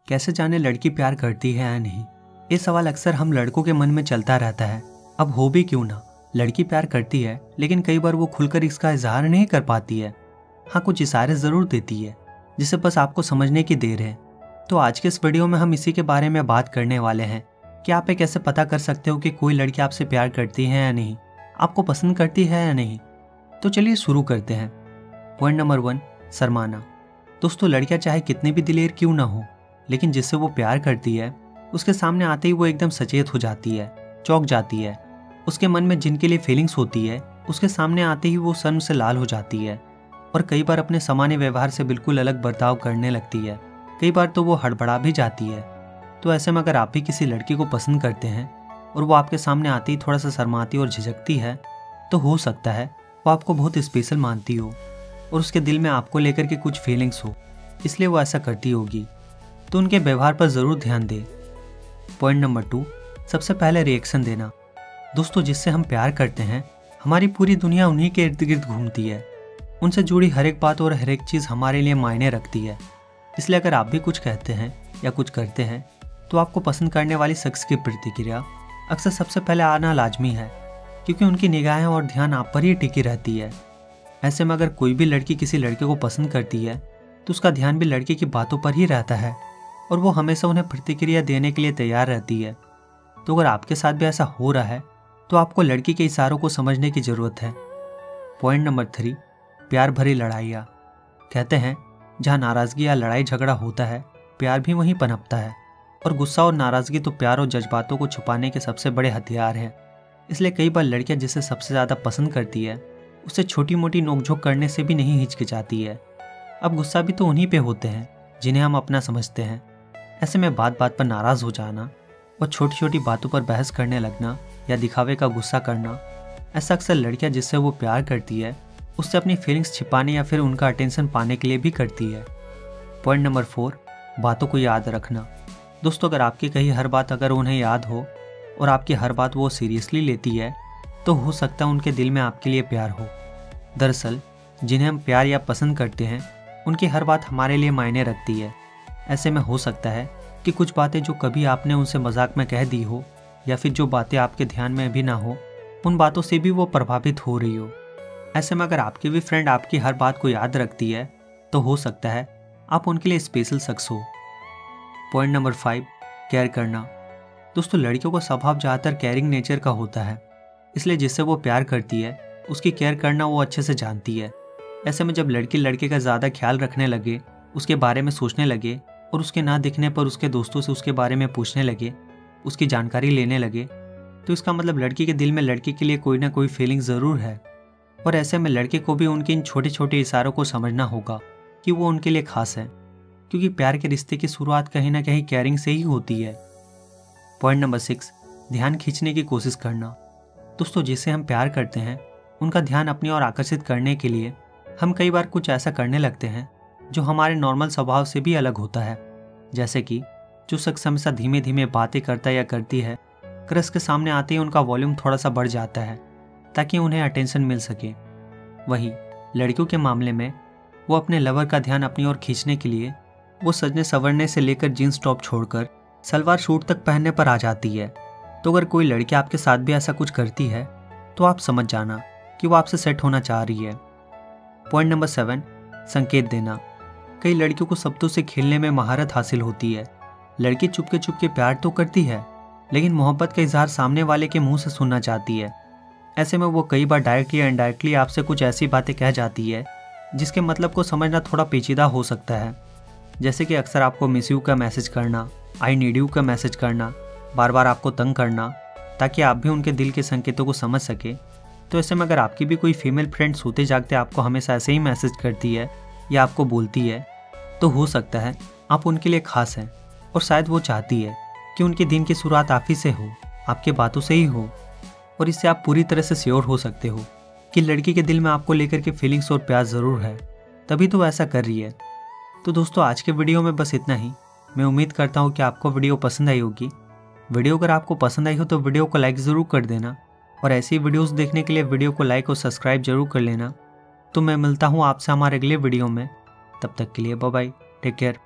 कैसे जाने लड़की प्यार करती है या नहीं। ये सवाल अक्सर हम लड़कों के मन में चलता रहता है। अब हो भी क्यों ना, लड़की प्यार करती है, लेकिन कई बार वो खुलकर इसका इजहार नहीं कर पाती है। हाँ, कुछ इशारे ज़रूर देती है, जिसे बस आपको समझने की देर है। तो आज के इस वीडियो में हम इसी के बारे में बात करने वाले हैं कि आप ये कैसे पता कर सकते हो कि कोई लड़की आपसे प्यार करती है या नहीं, आपको पसंद करती है या नहीं। तो चलिए शुरू करते हैं। Point number 1, शर्माना। दोस्तों, लड़कियां चाहे कितनी भी दिलेर क्यों ना हो, लेकिन जिससे वो प्यार करती है उसके सामने आते ही वो एकदम सचेत हो जाती है, चौंक जाती है। उसके मन में जिनके लिए फीलिंग्स होती है उसके सामने आते ही वो शर्म से लाल हो जाती है और कई बार अपने सामान्य व्यवहार से बिल्कुल अलग बर्ताव करने लगती है। कई बार तो वो हड़बड़ा भी जाती है। तो ऐसे में अगर आप भी किसी लड़की को पसंद करते हैं और वो आपके सामने आते ही थोड़ा सा शर्माती और झिझकती है, तो हो सकता है वो आपको बहुत स्पेशल मानती हो और उसके दिल में आपको लेकर के कुछ फीलिंग्स हो, इसलिए वो ऐसा करती होगी। तो उनके व्यवहार पर ज़रूर ध्यान दें। पॉइंट नंबर 2, सबसे पहले रिएक्शन देना। दोस्तों, जिससे हम प्यार करते हैं हमारी पूरी दुनिया उन्हीं के इर्द गिर्द घूमती है। उनसे जुड़ी हर एक बात और हर एक चीज़ हमारे लिए मायने रखती है। इसलिए अगर आप भी कुछ कहते हैं या कुछ करते हैं तो आपको पसंद करने वाली शख्स की प्रतिक्रिया अक्सर सबसे पहले आना लाजमी है, क्योंकि उनकी निगाहें और ध्यान आप पर ही टिकी रहती है। ऐसे में अगर कोई भी लड़की किसी लड़के को पसंद करती है तो उसका ध्यान भी लड़के की बातों पर ही रहता है और वो हमेशा उन्हें प्रतिक्रिया देने के लिए तैयार रहती है। तो अगर आपके साथ भी ऐसा हो रहा है तो आपको लड़की के इशारों को समझने की ज़रूरत है। पॉइंट नंबर 3, प्यार भरी लड़ाइयाँ। कहते हैं जहाँ नाराज़गी या लड़ाई झगड़ा होता है प्यार भी वहीं पनपता है, और गुस्सा और नाराज़गी तो प्यार और जज्बातों को छुपाने के सबसे बड़े हथियार हैं। इसलिए कई बार लड़कियाँ जिसे सबसे ज़्यादा पसंद करती है उससे छोटी मोटी नोकझोंक करने से भी नहीं हिचकिचाती है। अब गुस्सा भी तो उन्हीं पे होते हैं जिन्हें हम अपना समझते हैं। ऐसे में बात बात पर नाराज़ हो जाना और छोटी छोटी बातों पर बहस करने लगना या दिखावे का गुस्सा करना, ऐसा अक्सर लड़कियां जिससे वो प्यार करती है उससे अपनी फीलिंग्स छिपाने या फिर उनका अटेंशन पाने के लिए भी करती है। पॉइंट नंबर 4, बातों को याद रखना। दोस्तों, अगर आपकी कही हर बात अगर उन्हें याद हो और आपकी हर बात वो सीरियसली लेती है तो हो सकता है उनके दिल में आपके लिए प्यार हो। दरअसल जिन्हें हम प्यार या पसंद करते हैं उनकी हर बात हमारे लिए मायने रखती है। ऐसे में हो सकता है कि कुछ बातें जो कभी आपने उनसे मजाक में कह दी हो या फिर जो बातें आपके ध्यान में भी ना हो, उन बातों से भी वो प्रभावित हो रही हो। ऐसे में अगर आपकी भी फ्रेंड आपकी हर बात को याद रखती है तो हो सकता है आप उनके लिए स्पेशल शख्स हो। पॉइंट नंबर 5, केयर करना। दोस्तों, लड़कियों का स्वभाव ज़्यादातर केयरिंग नेचर का होता है, इसलिए जिससे वो प्यार करती है उसकी केयर करना वो अच्छे से जानती है। ऐसे में जब लड़की लड़के का ज़्यादा ख्याल रखने लगे, उसके बारे में सोचने लगे और उसके ना दिखने पर उसके दोस्तों से उसके बारे में पूछने लगे, उसकी जानकारी लेने लगे, तो इसका मतलब लड़की के दिल में लड़के के लिए कोई ना कोई फीलिंग ज़रूर है। और ऐसे में लड़के को भी उनके इन छोटे छोटे इशारों को समझना होगा कि वो उनके लिए खास है, क्योंकि प्यार के रिश्ते की शुरुआत कहीं ना कहीं केयरिंग से ही होती है। पॉइंट नंबर 6, ध्यान खींचने की कोशिश करना। दोस्तों, जिसे हम प्यार करते हैं उनका ध्यान अपनी ओर आकर्षित करने के लिए हम कई बार कुछ ऐसा करने लगते हैं जो हमारे नॉर्मल स्वभाव से भी अलग होता है। जैसे कि जो शख्स हमेशा धीमे धीमे बातें करता या करती है, क्रश के सामने आते ही उनका वॉल्यूम थोड़ा सा बढ़ जाता है ताकि उन्हें अटेंशन मिल सके। वहीं लड़कियों के मामले में वो अपने लवर का ध्यान अपनी ओर खींचने के लिए वो सजने संवरने से लेकर जीन्स टॉप छोड़कर सलवार सूट तक पहनने पर आ जाती है। तो अगर कोई लड़की आपके साथ भी ऐसा कुछ करती है तो आप समझ जाना कि वो आपसे सेट होना चाह रही है। पॉइंट नंबर 7, संकेत देना। कई लड़कियों को शब्दों से खेलने में महारत हासिल होती है। लड़की चुपके प्यार तो करती है, लेकिन मोहब्बत का इजहार सामने वाले के मुंह से सुनना चाहती है। ऐसे में वो कई बार डायरेक्टली या इनडायरेक्टली आपसे कुछ ऐसी बातें कह जाती है जिसके मतलब को समझना थोड़ा पेचीदा हो सकता है। जैसे कि अक्सर आपको मिस यू का मैसेज करना, आई नीड यू का मैसेज करना, बार बार आपको तंग करना, ताकि आप भी उनके दिल के संकेतों को समझ सके। तो ऐसे में अगर आपकी भी कोई फीमेल फ्रेंड सोते जागते आपको हमेशा ऐसे ही मैसेज करती है या आपको बोलती है, तो हो सकता है आप उनके लिए खास हैं और शायद वो चाहती है कि उनके दिन की शुरुआत आप ही से हो, आपके बातों से ही हो। और इससे आप पूरी तरह से श्योर हो सकते हो कि लड़की के दिल में आपको लेकर के फीलिंग्स और प्यार ज़रूर है, तभी तो ऐसा कर रही है। तो दोस्तों, आज के वीडियो में बस इतना ही। मैं उम्मीद करता हूँ कि आपको वीडियो पसंद आई होगी। वीडियो अगर आपको पसंद आई हो तो वीडियो को लाइक ज़रूर कर देना, और ऐसी वीडियोस देखने के लिए वीडियो को लाइक और सब्सक्राइब जरूर कर लेना। तो मैं मिलता हूँ आपसे हमारे अगले वीडियो में। तब तक के लिए बाय बाय, टेक केयर।